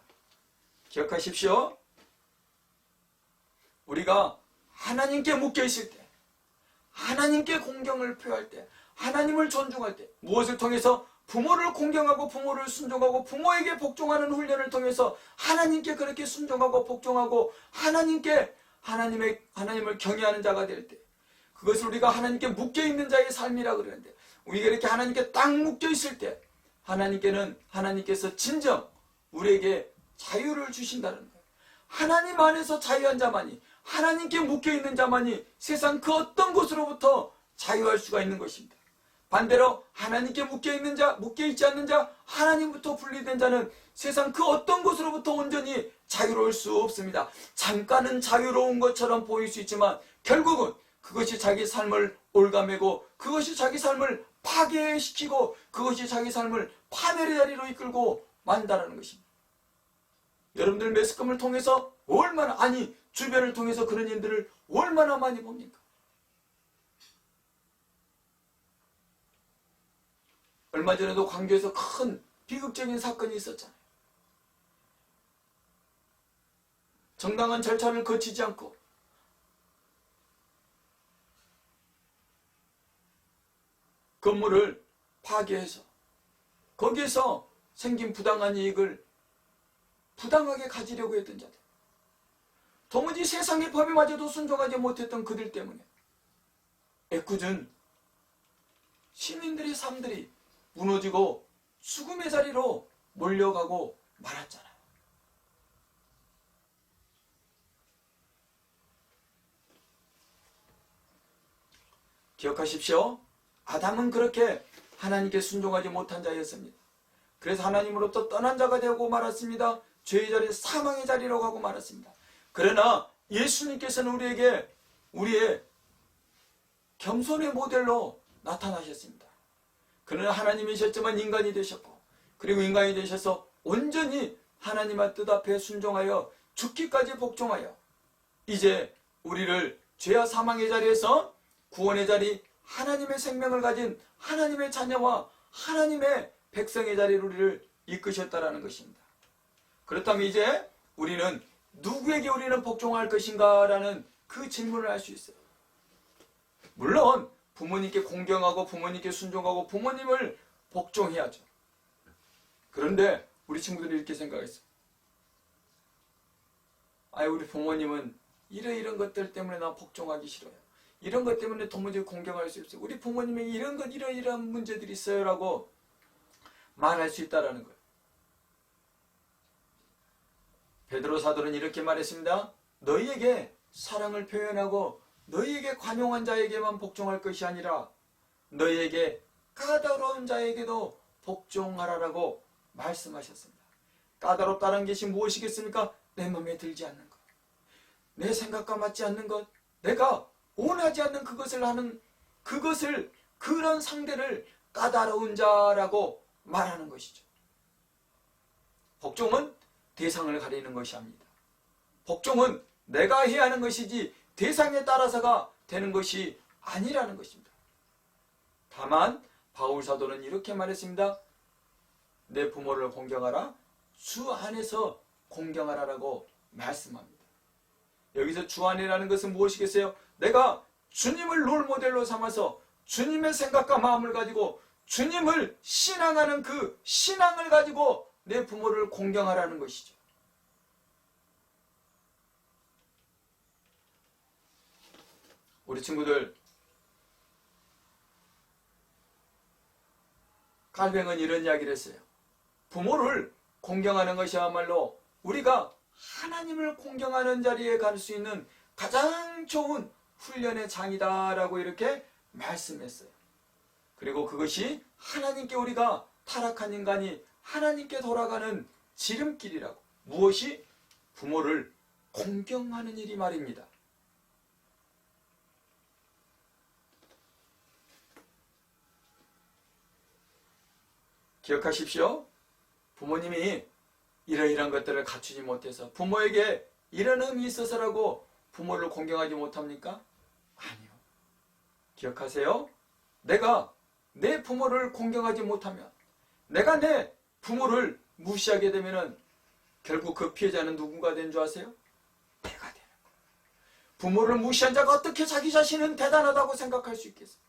기억하십시오. 우리가 하나님께 묶여 있을 때, 하나님께 공경을 표할 때, 하나님을 존중할 때, 무엇을 통해서? 부모를 공경하고 부모를 순종하고 부모에게 복종하는 훈련을 통해서 하나님께 그렇게 순종하고 복종하고 하나님을 경외하는 자가 될 때, 그것을 우리가 하나님께 묶여있는 자의 삶이라 그러는데, 우리가 이렇게 하나님께 딱 묶여있을 때 하나님께서 진정 우리에게 자유를 주신다는 거예요. 하나님 안에서 자유한 자만이, 하나님께 묶여있는 자만이 세상 그 어떤 것으로부터 자유할 수가 있는 것입니다. 반대로 하나님께 묶여있는 자, 묶여있지 않는 자, 하나님부터 분리된 자는 세상 그 어떤 것으로부터 온전히 자유로울 수 없습니다. 잠깐은 자유로운 것처럼 보일 수 있지만 결국은 그것이 자기 삶을 올가매고, 그것이 자기 삶을 파괴시키고, 그것이 자기 삶을 파멸의 자리로 이끌고 만다라는 것입니다. 여러분들 매스컴을 통해서 얼마나, 아니 주변을 통해서 그런 일들을 얼마나 많이 봅니까? 얼마 전에도 광주에서 큰 비극적인 사건이 있었잖아요. 정당한 절차를 거치지 않고 건물을 파괴해서 거기에서 생긴 부당한 이익을 부당하게 가지려고 했던 자들, 도무지 세상의 법에마저도 순종하지 못했던 그들 때문에 애꿎은 시민들의 삶들이 무너지고 죽음의 자리로 몰려가고 말았잖아요. 기억하십시오. 아담은 그렇게 하나님께 순종하지 못한 자였습니다. 그래서 하나님으로부터 떠난 자가 되고 말았습니다. 죄의 자리, 사망의 자리로 가고 말았습니다. 그러나 예수님께서는 우리에게 우리의 겸손의 모델로 나타나셨습니다. 그는 하나님이셨지만 인간이 되셨고, 그리고 인간이 되셔서 온전히 하나님의 뜻 앞에 순종하여 죽기까지 복종하여 이제 우리를 죄와 사망의 자리에서 구원의 자리, 하나님의 생명을 가진 하나님의 자녀와 하나님의 백성의 자리로 우리를 이끄셨다라는 것입니다. 그렇다면 이제 우리는 누구에게 우리는 복종할 것인가 라는 그 질문을 할 수 있어요. 물론 부모님께 공경하고 부모님께 순종하고 부모님을 복종해야죠. 그런데 우리 친구들이 이렇게 생각했어요. 아유, 우리 부모님은 이런 것들 때문에 나 복종하기 싫어요. 이런 것 때문에 도무지 공경할 수 없어요. 우리 부모님에게 이런 문제들이 있어요 라고 말할 수 있다라는 거예요. 베드로 사도는 이렇게 말했습니다. 너희에게 사랑을 표현하고 너희에게 관용한 자에게만 복종할 것이 아니라 너희에게 까다로운 자에게도 복종하라라고 말씀하셨습니다. 까다롭다는 것이 무엇이겠습니까? 내 마음에 들지 않는 것, 내 생각과 맞지 않는 것, 내가 원하지 않는 그것을 하는 그런 상대를 까다로운 자라고 말하는 것이죠. 복종은 대상을 가리는 것이 아닙니다. 복종은 내가 해야 하는 것이지 대상에 따라서가 되는 것이 아니라는 것입니다. 다만 바울 사도는 이렇게 말했습니다. 내 부모를 공경하라, 주 안에서 공경하라라고 말씀합니다. 여기서 주 안이라는 것은 무엇이겠어요? 내가 주님을 롤모델로 삼아서 주님의 생각과 마음을 가지고 주님을 신앙하는 그 신앙을 가지고 내 부모를 공경하라는 것이죠. 우리 친구들, 칼뱅은 이런 이야기를 했어요. 부모를 공경하는 것이야말로 우리가 하나님을 공경하는 자리에 갈 수 있는 가장 좋은 훈련의 장이다라고 이렇게 말씀했어요. 그리고 그것이 하나님께 우리가 타락한 인간이 하나님께 돌아가는 지름길이라고. 무엇이? 부모를 공경하는 일이 말입니다. 기억하십시오. 부모님이 이러이러한 것들을 갖추지 못해서 부모에게 이런 흠이 있어서라고 부모를 공경하지 못합니까? 아니요. 기억하세요. 내가 내 부모를 공경하지 못하면, 내가 내 부모를 무시하게 되면 결국 그 피해자는 누군가 된 줄 아세요? 내가 되는 거예요. 부모를 무시한 자가 어떻게 자기 자신은 대단하다고 생각할 수 있겠어요?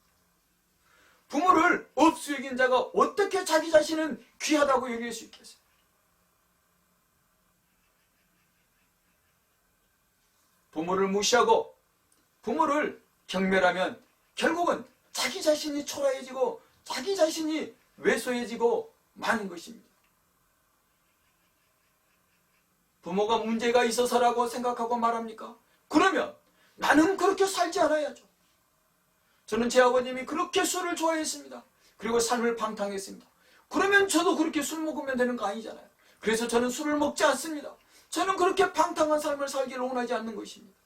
부모를 없이 여긴 자가 어떻게 자기 자신은 귀하다고 여길 수 있겠어요? 부모를 무시하고 부모를 경멸하면 결국은 자기 자신이 초라해지고 자기 자신이 왜소해지고 마는 것입니다. 부모가 문제가 있어서라고 생각하고 말합니까? 그러면 나는 그렇게 살지 않아야죠. 저는 제 아버님이 그렇게 술을 좋아했습니다. 그리고 삶을 방탕했습니다. 그러면 저도 그렇게 술 먹으면 되는 거 아니잖아요. 그래서 저는 술을 먹지 않습니다. 저는 그렇게 방탕한 삶을 살기를 원하지 않는 것입니다.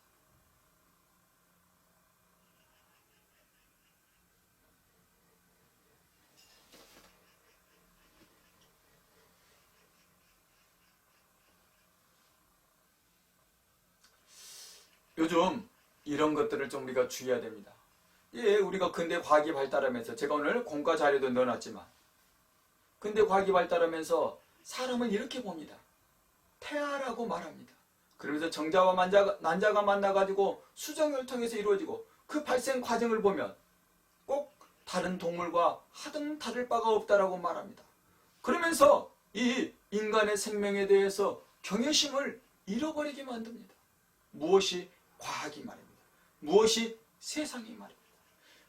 요즘 이런 것들을 좀 우리가 주의해야 됩니다. 예, 우리가 근대 과학이 발달하면서, 제가 오늘 공과 자료도 넣어놨지만, 근대 과학이 발달하면서 사람을 이렇게 봅니다. 태아라고 말합니다. 그러면서 정자와 난자가 만나가지고 수정을 통해서 이루어지고 그 발생 과정을 보면 꼭 다른 동물과 하등 다를 바가 없다라고 말합니다. 그러면서 이 인간의 생명에 대해서 경외심을 잃어버리게 만듭니다. 무엇이 과학이 말입니다. 무엇이 세상이 말입니다.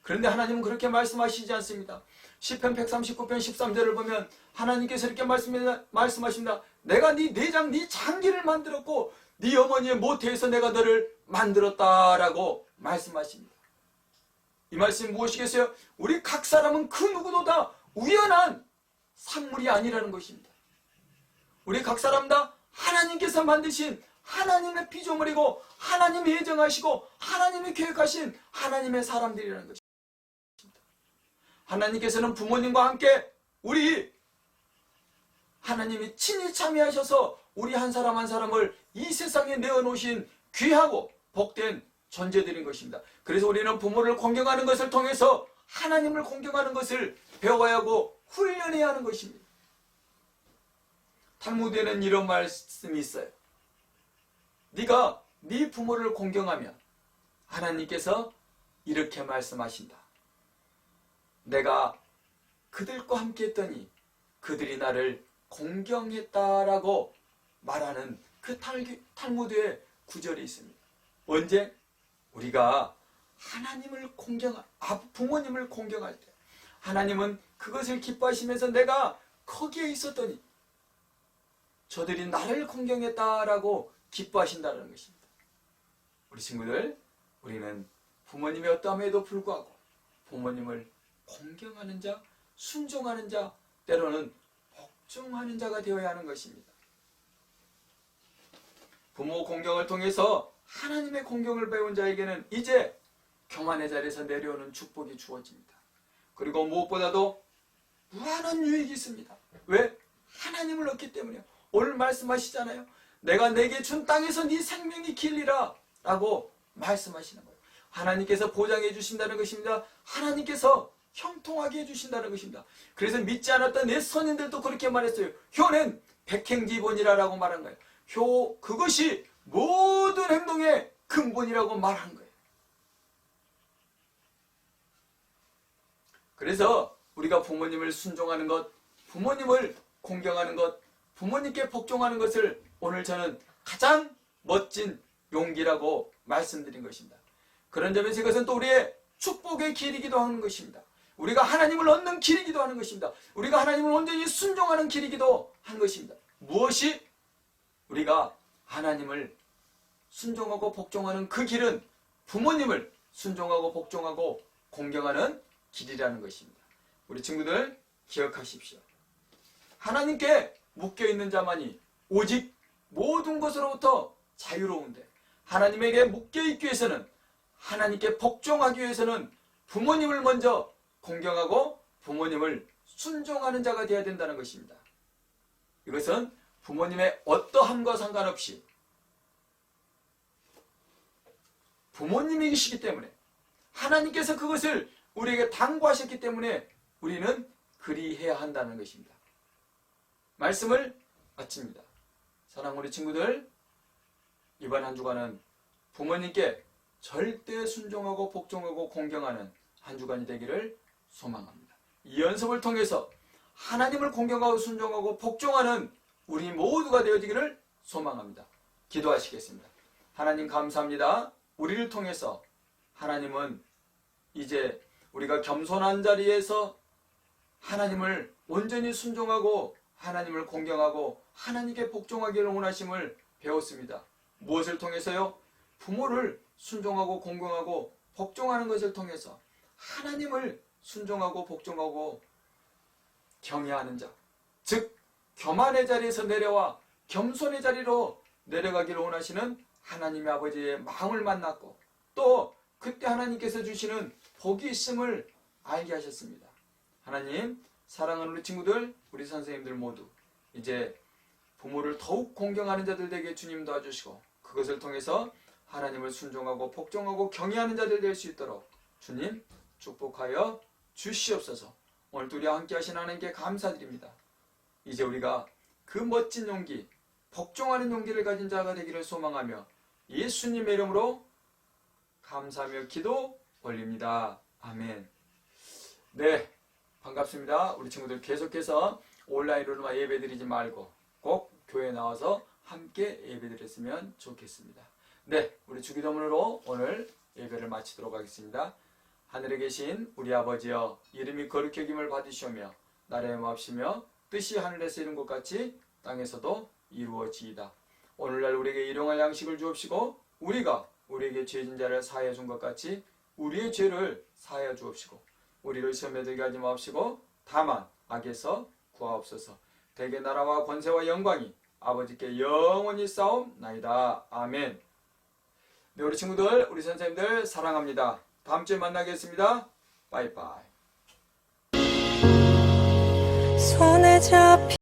그런데 하나님은 그렇게 말씀하시지 않습니다. 시편 139편 13절을 보면 하나님께서 이렇게 말씀하십니다. 내가 네 내장, 네 장기를 만들었고 네 어머니의 모태에서 내가 너를 만들었다라고 말씀하십니다. 이 말씀이 무엇이겠어요? 우리 각 사람은 그 누구도 다 우연한 산물이 아니라는 것입니다. 우리 각 사람 다 하나님께서 만드신 하나님의 피조물이고 하나님이 예정하시고 하나님이 계획하신 하나님의 사람들이라는 것입니다. 하나님께서는 부모님과 함께 우리 하나님이 친히 참여하셔서 우리 한 사람 한 사람을 이 세상에 내어놓으신 귀하고 복된 존재들인 것입니다. 그래서 우리는 부모를 공경하는 것을 통해서 하나님을 공경하는 것을 배워야 하고 훈련해야 하는 것입니다. 탈무드에는 이런 말씀이 있어요. 네가 네 부모를 공경하면 하나님께서 이렇게 말씀하신다. 내가 그들과 함께 했더니 그들이 나를 공경했다라고 말하는 그 탈무드의 구절이 있습니다. 언제? 우리가 하나님을 부모님을 공경할 때 하나님은 그것을 기뻐하시면서 내가 거기에 있었더니 저들이 나를 공경했다라고 기뻐하신다는 것입니다. 우리 친구들, 우리는 부모님의 어떠함에도 불구하고 부모님을 공경하는 자, 순종하는 자, 때로는 복종하는 자가 되어야 하는 것입니다. 부모 공경을 통해서 하나님의 공경을 배운 자에게는 이제 교만의 자리에서 내려오는 축복이 주어집니다. 그리고 무엇보다도 무한한 유익이 있습니다. 왜? 하나님을 얻기 때문이에요. 오늘 말씀하시잖아요. 내가 내게 준 땅에서 네 생명이 길리라 라고 말씀하시는 거예요. 하나님께서 보장해 주신다는 것입니다. 하나님께서 형통하게 해주신다는 것입니다. 그래서 믿지 않았던 내 선인들도 그렇게 말했어요. 효는 백행지본이라고 말한 거예요. 그것이 모든 행동의 근본이라고 말한 거예요. 그래서 우리가 부모님을 순종하는 것, 부모님을 공경하는 것, 부모님께 복종하는 것을 오늘 저는 가장 멋진 용기라고 말씀드린 것입니다. 그런 점에서 이것은 또 우리의 축복의 길이기도 하는 것입니다. 우리가 하나님을 얻는 길이기도 하는 것입니다. 우리가 하나님을 온전히 순종하는 길이기도 한 것입니다. 무엇이? 우리가 하나님을 순종하고 복종하는 그 길은 부모님을 순종하고 복종하고 공경하는 길이라는 것입니다. 우리 친구들 기억하십시오. 하나님께 묶여있는 자만이 오직 모든 것으로부터 자유로운데 하나님에게 묶여있기 위해서는 하나님께 복종하기 위해서는 부모님을 먼저 공경하고 부모님을 순종하는 자가 되어야 된다는 것입니다. 이것은 부모님의 어떠함과 상관없이 부모님이시기 때문에 하나님께서 그것을 우리에게 당부하셨기 때문에 우리는 그리해야 한다는 것입니다. 말씀을 마칩니다. 사랑하는 우리 친구들, 이번 한 주간은 부모님께 절대 순종하고 복종하고 공경하는 한 주간이 되기를 소망합니다. 이 연습을 통해서 하나님을 공경하고 순종하고 복종하는 우리 모두가 되어지기를 소망합니다. 기도하시겠습니다. 하나님 감사합니다. 우리를 통해서 하나님은 이제 우리가 겸손한 자리에서 하나님을 온전히 순종하고 하나님을 공경하고 하나님께 복종하기를 원하심을 배웠습니다. 무엇을 통해서요? 부모를 순종하고 공경하고 복종하는 것을 통해서 하나님을 순종하고 복종하고 경외하는 자, 즉 교만의 자리에서 내려와 겸손의 자리로 내려가기를 원하시는 하나님의 아버지의 마음을 만났고 또 그때 하나님께서 주시는 복이 있음을 알게 하셨습니다. 하나님, 사랑하는 우리 친구들, 우리 선생님들 모두 이제 부모를 더욱 공경하는 자들 되게 주님 도와주시고 그것을 통해서 하나님을 순종하고 복종하고 경외하는 자들 될 수 있도록 주님 축복하여 주시옵소서. 오늘도 우리와 함께 하신 하나님께 감사드립니다. 이제 우리가 그 멋진 용기, 복종하는 용기를 가진 자가 되기를 소망하며 예수님의 이름으로 감사하며 기도 올립니다. 아멘. 네, 반갑습니다. 우리 친구들 계속해서 온라인으로만 예배드리지 말고 꼭 교회에 나와서 함께 예배드렸으면 좋겠습니다. 네, 우리 주기도문으로 오늘 예배를 마치도록 하겠습니다. 하늘에 계신 우리 아버지여, 이름이 거룩히 여김을 받으시오며 나라의 마옵시며 뜻이 하늘에서 이룬 것 같이 땅에서도 이루어지이다. 오늘날 우리에게 일용할 양식을 주옵시고 우리가 우리에게 죄진 자를 사하여 준 것 같이 우리의 죄를 사하여 주옵시고 우리를 시험에 들게 하지 마옵시고 다만 악에서 구하옵소서. 대개 나라와 권세와 영광이 아버지께 영원히 싸움나이다. 아멘. 네, 우리 친구들, 우리 선생님들 사랑합니다. 다음 주에 만나겠습니다. 바이바이. 손에 잡히